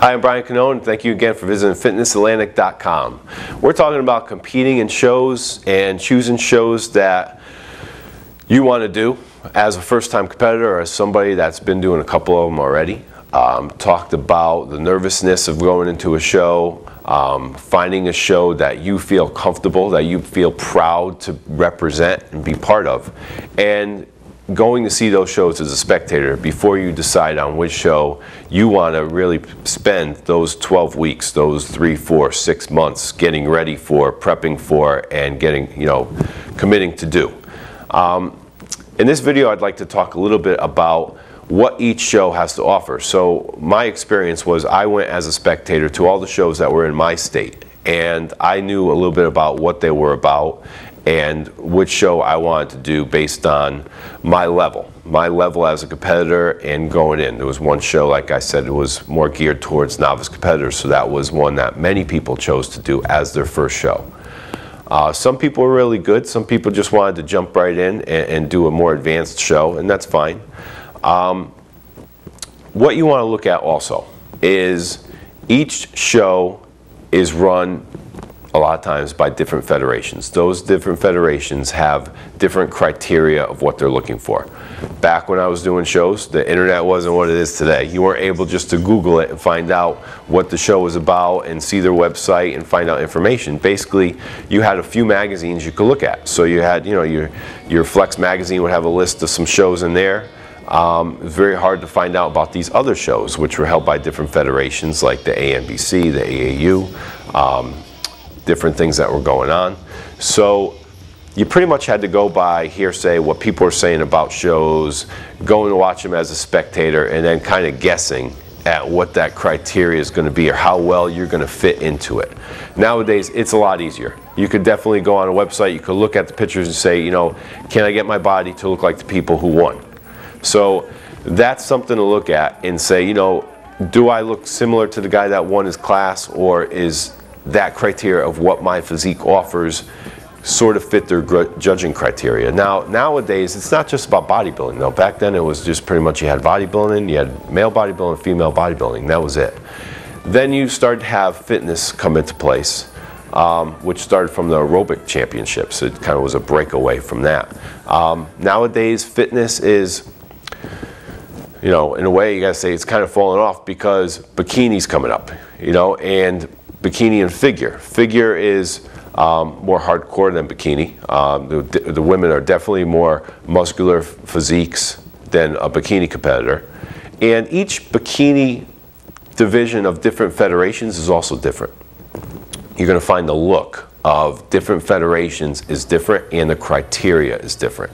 Hi, I'm Brian Cannone. Thank you again for visiting FitnessAtlantic.com. We're talking about competing in shows and choosing shows that you want to do as a first-time competitor or as somebody that's been doing a couple of them already. Talked about the nervousness of going into a show, finding a show that you feel comfortable, that you feel proud to represent and be part of, and going to see those shows as a spectator before you decide on which show you want to really spend those 12 weeks, those 3, 4, 6 months getting ready for, prepping for, and getting, committing to do. In this video, I'd like to talk a little bit about what each show has to offer. So my experience was I went as a spectator to all the shows that were in my state, and I knew a little bit about what they were about and which show I wanted to do based on my level as a competitor and going in. There was one show, like I said, it was more geared towards novice competitors, so that was one that many people chose to do as their first show. Some people were really good, some people just wanted to jump right in and do a more advanced show, and that's fine. What you want to look at also is each show is run a lot of times by different federations. Those different federations have different criteria of what they're looking for. Back when I was doing shows, the internet wasn't what it is today. You weren't able just to Google it and find out what the show was about and see their website and find out information. Basically, you had a few magazines you could look at. So you had, your Flex magazine would have a list of some shows in there. It was very hard to find out about these other shows, which were held by different federations like the ANBC, the AAU, different things that were going on. So you pretty much had to go by hearsay, what people are saying about shows, going to watch them as a spectator, and then kind of guessing at what that criteria is going to be or how well you're going to fit into it. Nowadays, it's a lot easier. You could definitely go on a website, you could look at the pictures and say, can I get my body to look like the people who won? So that's something to look at and say, do I look similar to the guy that won his class, or is that criteria of what my physique offers sort of fit their judging criteria? Now, nowadays, it's not just about bodybuilding, though. Back then, it was just pretty much you had bodybuilding, you had male bodybuilding, female bodybuilding. That was it. Then you started to have fitness come into place, which started from the aerobic championships. It kind of was a breakaway from that. Nowadays, fitness is, in a way, you gotta say it's kind of fallen off because bikini's coming up, and bikini and figure. Figure is more hardcore than bikini. The women are definitely more muscular physiques than a bikini competitor. And each bikini division of different federations is also different. You're going to find the look of different federations is different, and the criteria is different.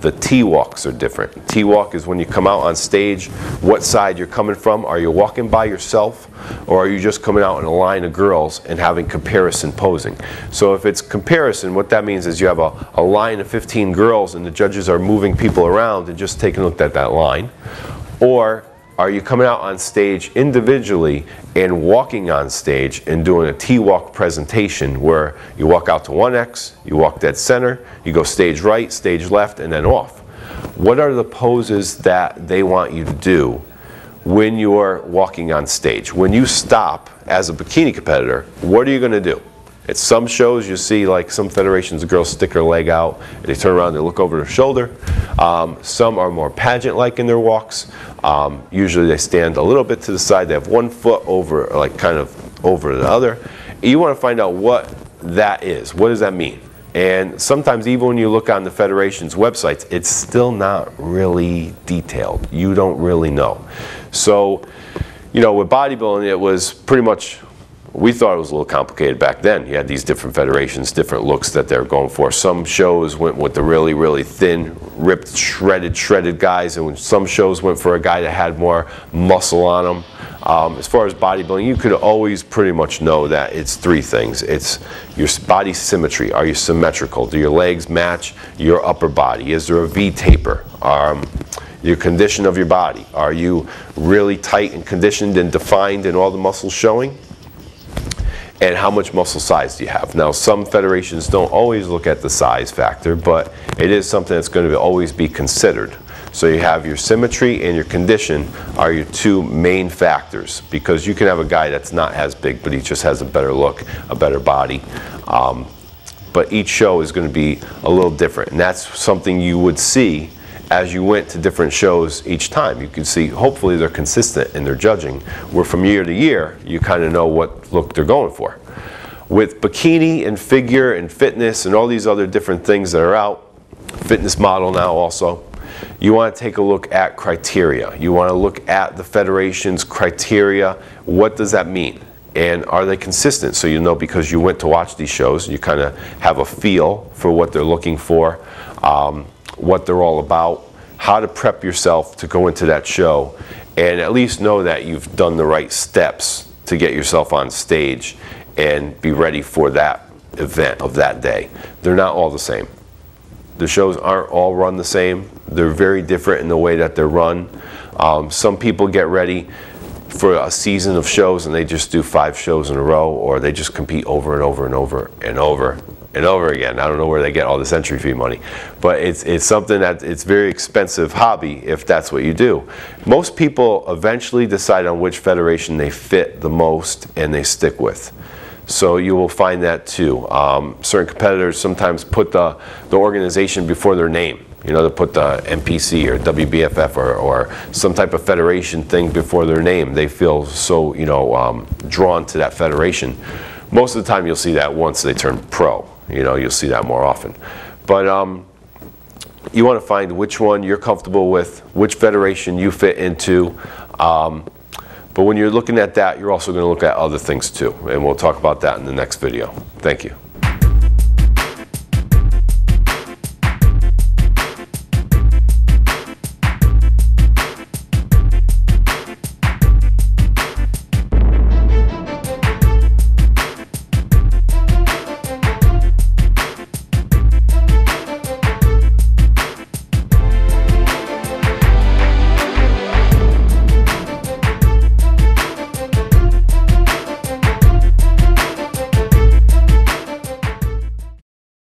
The T-walks are different. T-walk is when you come out on stage, what side you're coming from. Are you walking by yourself, or are you just coming out in a line of girls and having comparison posing? So if it's comparison, what that means is you have a line of 15 girls and the judges are moving people around and just taking a look at that line. Or are you coming out on stage individually and walking on stage and doing a T-walk presentation where you walk out to 1X, you walk dead center, you go stage right, stage left, and then off? What are the poses that they want you to do when you're walking on stage? When you stop as a bikini competitor, what are you going to do? At some shows you see, like some federations, the girls stick her leg out, and they turn around, they look over their shoulder. Some are more pageant-like in their walks. Usually they stand a little bit to the side. They have one foot over, like kind of over the other. You want to find out what that is. What does that mean? And sometimes even when you look on the federation's websites, it's still not really detailed. You don't really know. So, with bodybuilding, it was pretty much, we thought it was a little complicated back then. You had these different federations, different looks that they were going for. Some shows went with the really, really thin, ripped, shredded guys, and some shows went for a guy that had more muscle on him. As far as bodybuilding, you could always pretty much know that it's three things. It's your body symmetry. Are you symmetrical? Do your legs match your upper body? Is there a V taper? Your condition of your body. Are you really tight and conditioned and defined and all the muscles showing? And how much muscle size do you have? Now, some federations don't always look at the size factor, but it is something that's going to always be considered. So you have your symmetry and your condition are your two main factors, because you can have a guy that's not as big, but he just has a better look, a better body. But each show is going to be a little different, and that's something you would see as you went to different shows each time. You can see, hopefully they're consistent in their judging, where from year to year, you kind of know what look they're going for. With bikini and figure and fitness and all these other different things that are out, fitness model now also, you want to take a look at criteria. You want to look at the federation's criteria. What does that mean? And are they consistent? So you know, because you went to watch these shows, you kind of have a feel for what they're looking for, what they're all about, how to prep yourself to go into that show, and at least know that you've done the right steps to get yourself on stage and be ready for that event of that day. They're not all the same. The shows aren't all run the same. They're very different in the way that they're run. Some people get ready for a season of shows and they just do 5 shows in a row, or they just compete over and over and over and over and over again. I don't know where they get all this entry fee money, but it's something that it's very expensive hobby if that's what you do. Most people eventually decide on which federation they fit the most and they stick with. So you will find that too. Certain competitors sometimes put the organization before their name. You know, they put the NPC or WBFF or some type of federation thing before their name. They feel so, you know, drawn to that federation. Most of the time you'll see that once they turn pro. You know, you'll see that more often. But you want to find which one you're comfortable with, which federation you fit into. But when you're looking at that, you're also going to look at other things too. And we'll talk about that in the next video. Thank you.